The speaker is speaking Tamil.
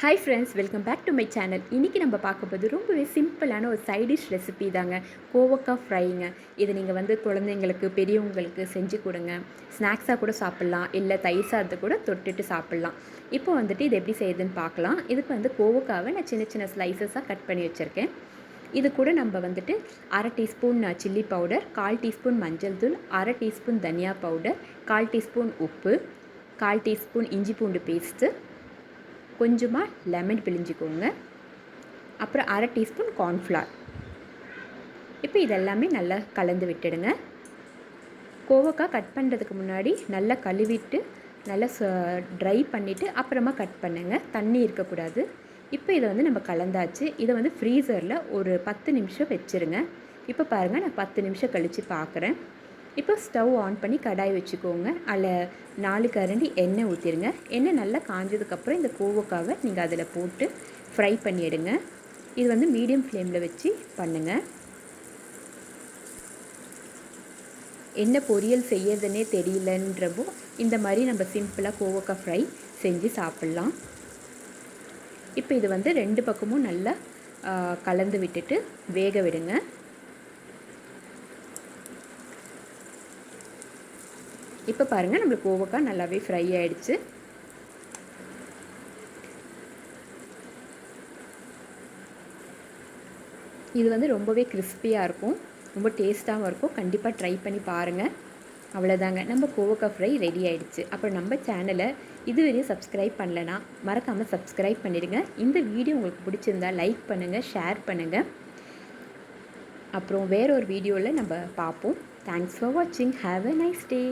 Hi friends, welcome back to my channel. இன்றைக்கி நம்ம பார்க்க போது ரொம்பவே சிம்பிளான ஒரு சைட் டிஷ் ரெசிபி தாங்க. கோவக்காய் ஃப்ரைங்க. இதை நீங்கள் குழந்தைங்களுக்கு, பெரியவங்களுக்கு செஞ்சு கொடுங்க. ஸ்நாக்ஸாக கூட சாப்பிட்லாம், இல்லை தயிர் சாதத்தை கூட தொட்டுட்டு சாப்பிட்லாம். இப்போ இது எப்படி செய்யுதுன்னு பார்க்கலாம். இதுக்கு கோவக்காவை நான் சின்ன சின்ன ஸ்லைசஸாக கட் பண்ணி வச்சுருக்கேன். இது கூட நம்ம அரை டீஸ்பூன் சில்லி பவுடர், 1/4 டீஸ்பூன் மஞ்சள் தூள், அரை டீஸ்பூன் தனியா பவுடர், 1/4 டீஸ்பூன் உப்பு, 1/4 டீஸ்பூன் இஞ்சி பூண்டு பேஸ்ட்டு, கொஞ்சமாக லெமன் பிழிஞ்சிக்கோங்க. அப்புறம் அரை டீஸ்பூன் கார்ன்ஃப்ளவர். இப்போ இதெல்லாமே நல்லா கலந்து விட்டுடுங்க. கோவக்காய் கட் பண்ணுறதுக்கு முன்னாடி நல்லா கழுவிட்டு நல்லா ட்ரை பண்ணிவிட்டு அப்புறமா கட் பண்ணுங்க. தண்ணி இருக்கக்கூடாது. இப்போ இதை நம்ம கலந்தாச்சு. இதை ஃப்ரீசரில் ஒரு 10 நிமிஷம் வச்சுருங்க. இப்போ பாருங்கள், நான் 10 நிமிஷம் கழித்து பார்க்குறேன். இப்போ ஸ்டவ் ஆன் பண்ணி கடாய் வச்சுக்கோங்க. அதில் 4 கரண்டி எண்ணெய் ஊற்றிடுங்க. எண்ணெய் நல்லா காஞ்சதுக்கப்புறம் இந்த கோவக்காவை நீங்கள் அதில் போட்டு ஃப்ரை பண்ணி எடுங்க. இது மீடியம் ஃப்ளேமில் வச்சு பண்ணுங்கள். என்ன பொரியல் செய்யறதுனே தெரியலன்றப்போ இந்த மாதிரி நம்ம சிம்பிளாக கோவக்காய் ஃப்ரை செஞ்சு சாப்பிட்லாம். இப்போ இது 2 பக்கமும் நல்லா கலந்து விட்டுட்டு வேக விடுங்க. இப்போ பாருங்கள், நம்மளுக்கு கோவக்காய் நல்லாவே ஃப்ரை ஆகிடுச்சு. இது ரொம்பவே கிறிஸ்பியாக இருக்கும், ரொம்ப டேஸ்ட்டாகவும் இருக்கும். கண்டிப்பாக ட்ரை பண்ணி பாருங்கள். அவ்வளோதாங்க, நம்ம கோவக்காய் ஃப்ரை ரெடி ஆகிடுச்சு. அப்புறம் நம்ம சேனலை இதுவரையும் சப்ஸ்கிரைப் பண்ணலைன்னா மறக்காமல் சப்ஸ்கிரைப் பண்ணிடுங்க. இந்த வீடியோ உங்களுக்கு பிடிச்சிருந்தா லைக் பண்ணுங்கள், ஷேர் பண்ணுங்கள். அப்புறம் வேற ஒரு வீடியோவில் நம்ம பார்ப்போம். தேங்க்ஸ் ஃபார் வாட்சிங். Have a nice day.